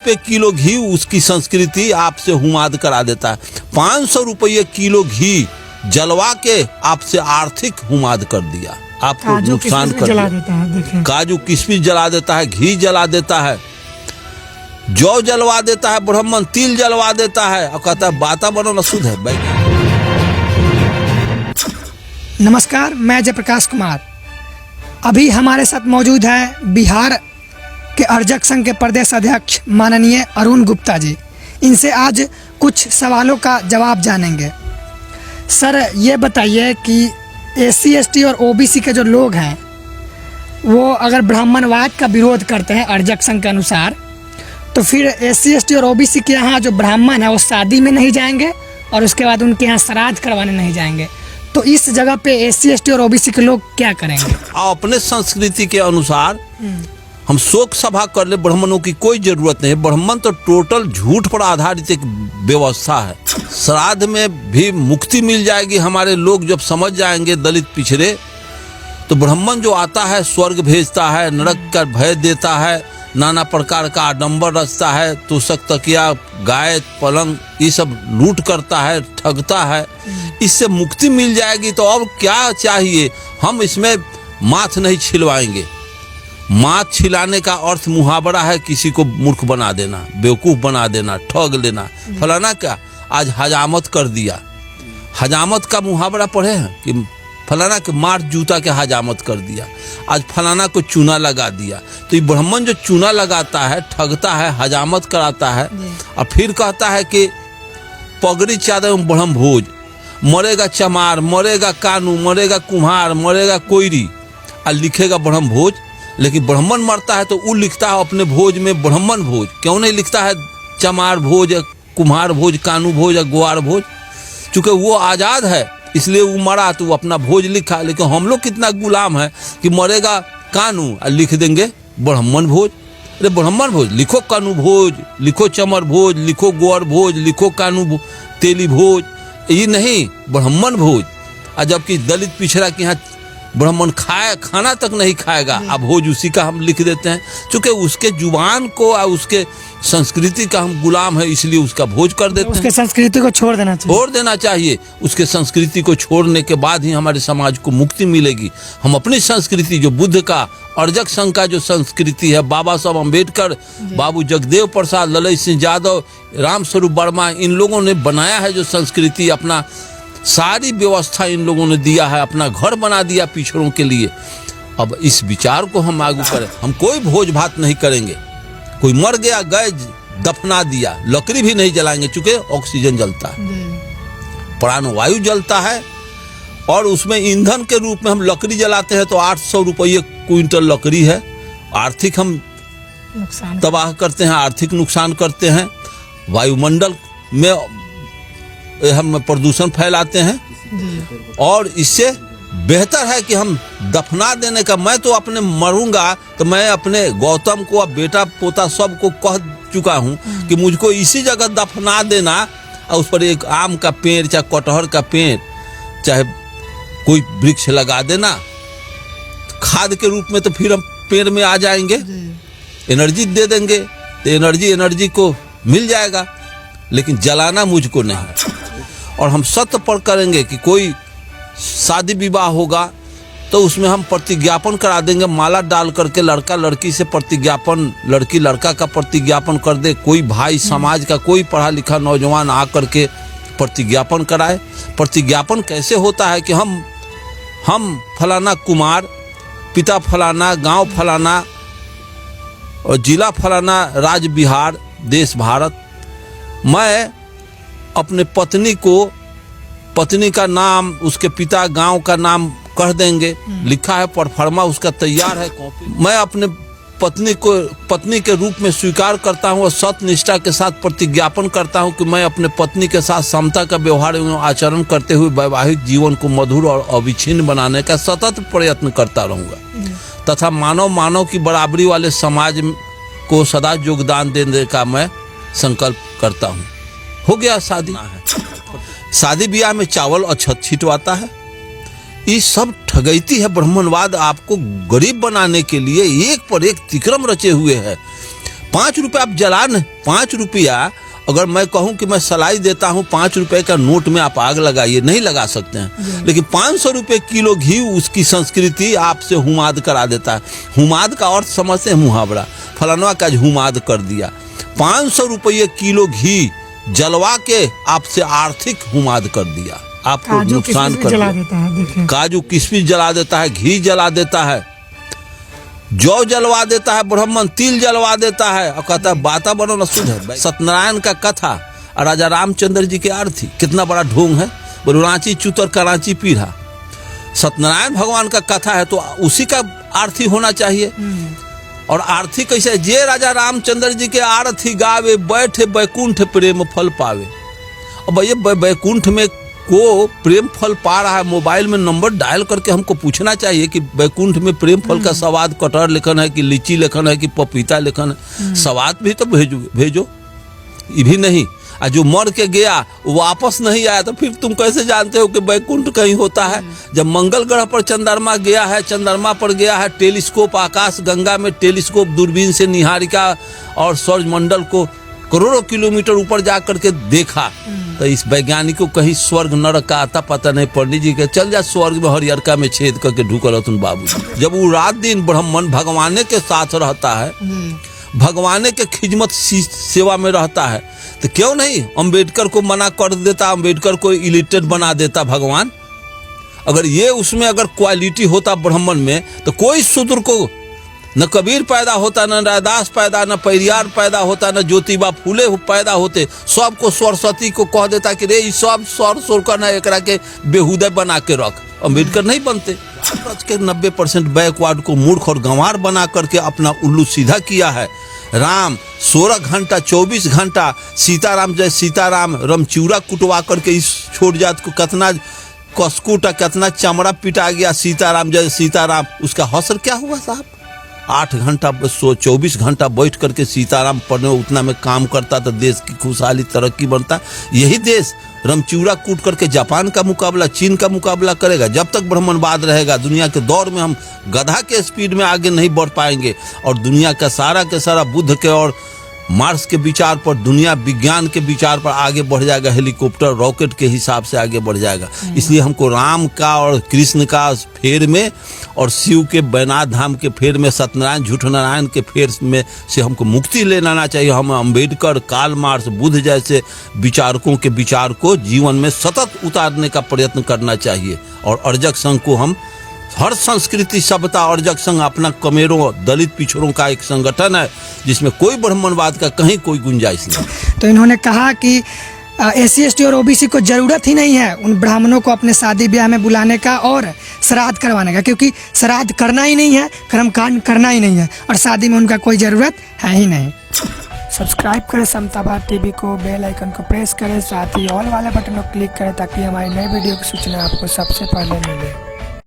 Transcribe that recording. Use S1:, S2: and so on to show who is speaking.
S1: पे किलो घी उसकी संस्कृति आपसे हुमाद करा देता है। 500 रुपये किलो घी जलवा के आपसे आर्थिक हुमाद कर दिया, आपको नुकसान कर दिया। काजू किशमिश जला देता है, घी जला देता है, जौ जलवा देता है, ब्राह्मण तिल जलवा देता है और कहता है वातावरण अशुद्ध है।
S2: नमस्कार, मैं जयप्रकाश कुमार। अभी हमारे साथ मौजूद है बिहार के अर्जक संघ के प्रदेश अध्यक्ष माननीय अरुण गुप्ता जी। इनसे आज कुछ सवालों का जवाब जानेंगे। सर, ये बताइए कि SC ST और OBC के जो लोग हैं वो अगर ब्राह्मणवाद का विरोध करते हैं अर्जक संघ के अनुसार, तो फिर SC ST और OBC के यहाँ जो ब्राह्मण है वो शादी में नहीं जाएंगे और उसके बाद उनके यहाँ श्राद्ध करवाने नहीं जाएंगे। तो इस जगह पे SC ST और OBC के लोग क्या करेंगे? अपने
S1: संस्कृति के अनुसार हम शोक सभा कर ले, ब्राह्मणों की कोई जरूरत नहीं है। ब्राह्मण तो टोटल झूठ पर आधारित एक व्यवस्था है। श्राद्ध में भी मुक्ति मिल जाएगी। हमारे लोग जब समझ जाएंगे दलित पिछड़े, तो ब्राह्मण जो आता है स्वर्ग भेजता है, नरक का भय देता है, नाना प्रकार का आडंबर रचता है, तोशक तकिया गाय पलंग ये सब लूट करता है, ठगता है। इससे मुक्ति मिल जाएगी तो अब क्या चाहिए? हम इसमें माथ नहीं छिलवाएंगे। माथ छिलाने का अर्थ मुहावरा है किसी को मूर्ख बना देना, बेवकूफ बना देना, ठग लेना। फलाना क्या आज हजामत कर दिया। हजामत का मुहावरा पढ़े हैं कि फलाना के मार जूता के हजामत कर दिया, आज फलाना को चूना लगा दिया। तो ये ब्राह्मण जो चूना लगाता है, ठगता है, हजामत कराता है और फिर कहता है कि पगड़ी चादर में ब्रह्म भोज, मरेगा चमार, मरेगा कानू, मरेगा कुम्हार, मरेगा कोयरी और लिखेगा ब्रह्म भोज। लेकिन ब्राह्मण मरता है तो वो लिखता है अपने भोज में ब्राह्मण भोज, क्यों नहीं लिखता है चमार भोज, कुम्हार भोज, कानू भोज या ग्वार भोज? चूंकि वो आज़ाद है इसलिए वो मरा तो वो अपना भोज लिखा। लेकिन हम लोग कितना गुलाम है कि मरेगा कानू और लिख देंगे ब्राह्मण भोज। अरे ब्राह्मण भोज लिखो, कानू भोज लिखो, चमर भोज लिखो, ग्वार भोज लिखो, कानू तेली भोज, ये नहीं ब्राह्मण भोज। और जबकि दलित पिछड़ा के यहाँ ब्राह्मण खाना तक नहीं खाएगा, अब भोज उसी का हम लिख देते हैं। चूंकि उसके जुबान को और उसके संस्कृति का हम गुलाम है इसलिए उसका भोज कर देते हैं।
S2: उसके संस्कृति को छोड़ देना चाहिए। उसके संस्कृति को छोड़ने के बाद ही हमारे समाज को मुक्ति मिलेगी। हम अपनी संस्कृति जो बुद्ध का अर्जक संघ का जो संस्कृति है, बाबा साहब अम्बेडकर, बाबू जगदेव प्रसाद, ललित सिंह यादव, राम स्वरूप वर्मा, इन लोगों ने बनाया है जो संस्कृति, अपना सारी व्यवस्था इन लोगों ने दिया है, अपना घर बना दिया पिछड़ों के लिए। अब इस विचार को हम आगू करें। हम कोई भोज भात नहीं करेंगे। कोई मर गया, गए दफना दिया, लकड़ी भी नहीं जलाएंगे चूंकि ऑक्सीजन जलता है, प्राणवायु जलता है और उसमें ईंधन के रूप में हम लकड़ी जलाते हैं तो 800 रुपये क्विंटल लकड़ी है। आर्थिक हम तबाह करते हैं, आर्थिक नुकसान करते हैं। वायुमंडल में हम प्रदूषण फैलाते हैं और इससे बेहतर है कि हम दफना देने का। मैं तो अपने मरूंगा तो मैं अपने गौतम को, बेटा पोता सबको कह चुका हूं कि मुझको इसी जगह दफना देना और उस पर एक आम का पेड़ चाहे कटहर का पेड़ चाहे कोई वृक्ष लगा देना खाद के रूप में। तो फिर हम पेड़ में आ जाएंगे, एनर्जी दे देंगे तो एनर्जी को मिल जाएगा। लेकिन जलाना मुझको नहीं। और हम सत्य पर करेंगे कि कोई शादी विवाह होगा तो उसमें हम प्रतिज्ञापन करा देंगे, माला डाल करके लड़का लड़की से प्रतिज्ञापन, लड़की लड़का का प्रतिज्ञापन कर दे। कोई भाई समाज का कोई पढ़ा लिखा नौजवान आ करके प्रतिज्ञापन कराए। प्रतिज्ञापन कैसे होता है कि हम फलाना कुमार, पिता फलाना, गांव फलाना और जिला फलाना, राज्य बिहार, देश भारत, मैं अपने पत्नी का नाम, उसके पिता गांव का नाम कह देंगे, लिखा है परफॉर्मा उसका तैयार है कॉपी। मैं अपने पत्नी के रूप में स्वीकार करता हूं और सत्य निष्ठा के साथ प्रतिज्ञापन करता हूं कि मैं अपने पत्नी के साथ समता का व्यवहार एवं आचरण करते हुए वैवाहिक जीवन को मधुर और अविच्छिन्न बनाने का सतत प्रयत्न करता रहूंगा तथा मानव की बराबरी वाले समाज को सदा योगदान देने का मैं संकल्प करता हूँ। हो गया शादी। शादी ब्याह में चावल अछत छिटवाता है। ये सब ठगैती है। ब्राह्मणवाद आपको गरीब बनाने के लिए एक पर एक तिक्रम रचे हुए है।
S1: 5 रुपया आप जला न, 5 रुपया अगर मैं कहूं कि मैं सलाई देता हूं 5 रुपए का नोट में आप आग लगाइए, नहीं लगा सकते हैं। लेकिन 500 रुपए किलो घी उसकी संस्कृति आपसे हुमाद करा देता है। हुमाद का अर्थ समझते हैं, मुहावरा, फलाना का हुमाद कर दिया। 500 रुपये किलो घी जलवा के आपसे आर्थिक हुमाद कर दिया, आपको नुकसान कर दिया। काजू किशमिश जला देता है, घी जला देता है, जौ जलवा देता है ब्राह्मण, तिल जलवा देता है और कहता है वातावरण शुद्ध है। सत्यनारायण का कथा और राजा रामचंद्र जी की आरती, कितना बड़ा ढोंग है। रांची चूतर कराची पीढ़ा, सत्यनारायण भगवान का कथा है तो उसी का आरती होना चाहिए। और आरती कैसे, जे राजा रामचंद्र जी के आरती गावे बैठे बैकुंठ प्रेम फल पावे। अब भैया बैकुंठ में को प्रेम फल पा रहा है, मोबाइल में नंबर डायल करके हमको पूछना चाहिए कि बैकुंठ में प्रेम फल का स्वाद कटहर लेखन है कि लीची लेखन है कि पपीता लेखन है, स्वाद भी तो भेजो। ये भी नहीं, और जो मर के गया वो वापस नहीं आया तो फिर तुम कैसे जानते हो कि बैकुंठ कहीं होता है। जब मंगल ग्रह पर चंद्रमा गया है, चंद्रमा पर गया है, टेलीस्कोप आकाश गंगा में टेलीस्कोप दूरबीन से निहारिका और सौरमंडल को करोड़ों किलोमीटर ऊपर जा करके देखा, तो इस वैज्ञानिक को कहीं स्वर्ग नरक का आता पता नहीं। पंडित जी के चल जा स्वर्ग में हरियरका में छेद करके ढुकल हो तुम बाबू। जब वो रात दिन ब्राह्मण भगवाने के साथ रहता है, भगवाने के खिदमत सेवा में रहता है, तो क्यों नहीं अंबेडकर को मना कर देता, अंबेडकर को इलिटरेट बना देता भगवान। अगर ये उसमें अगर क्वालिटी होता ब्राह्मण में तो कोई शूद्र को न कबीर पैदा होता, न रैदास पैदा, न पेरियार पैदा होता, न ज्योतिबा फूले पैदा होते। सबको सरस्वती को कह देता कि रे ये सब सर सोर का न एकरा के बेहुदा बना के रख, अम्बेडकर नहीं बनते। के 90% बैकवर्ड को मूर्ख और गंवार बना करके अपना उल्लू सीधा किया है। राम 16 घंटा 24 घंटा सीताराम जय सीताराम रमचूरा कुटवा करके इस छोट जात को कितना कसकूटा, कितना चमड़ा पिटा गया, सीताराम जय सीताराम। उसका हौसर क्या हुआ साहब? 8 घंटा 24 घंटा बैठ करके सीताराम पढ़ने, उतना में काम करता तो देश की खुशहाली तरक्की बनता। यही देश रमचूरा कूट करके जापान का मुकाबला, चीन का मुकाबला करेगा। जब तक ब्राह्मणवाद रहेगा दुनिया के दौर में हम गधा के स्पीड में आगे नहीं बढ़ पाएंगे। और दुनिया का सारा बुद्ध के और मार्स के विचार पर, दुनिया विज्ञान के विचार पर आगे बढ़ जाएगा, हेलीकॉप्टर रॉकेट के हिसाब से आगे बढ़ जाएगा। इसलिए हमको राम का और कृष्ण का फेर में और शिव के बैनाथ धाम के फेर में, सत्यनारायण झूठ नारायण के फेर में से हमको मुक्ति लेना चाहिए। हम अंबेडकर, कार्ल मार्क्स, बुद्ध जैसे विचारकों के विचार को जीवन में सतत उतारने का प्रयत्न करना चाहिए। और अर्जक संघ को हम हर संस्कृति सभ्यता अर्जक संघ अपना कमेरों दलित पिछड़ों का एक संगठन है जिसमें कोई ब्राह्मणवाद का कहीं कोई गुंजाइश नहीं।
S3: तो इन्होंने कहा कि SC/ST और OBC को जरूरत ही नहीं है उन ब्राह्मणों को अपने शादी ब्याह में बुलाने का और श्राद्ध करवाने का, क्योंकि श्राद्ध करना ही नहीं है, कर्मकांड करना ही नहीं है और शादी में उनका कोई ज़रूरत है ही नहीं। सब्सक्राइब करें समतावाद TV को, बेल आइकन को प्रेस करें, साथ ही ऑल वाले बटन को क्लिक करें ताकि हमारी नई वीडियो की सूचना आपको सबसे पहले मिले।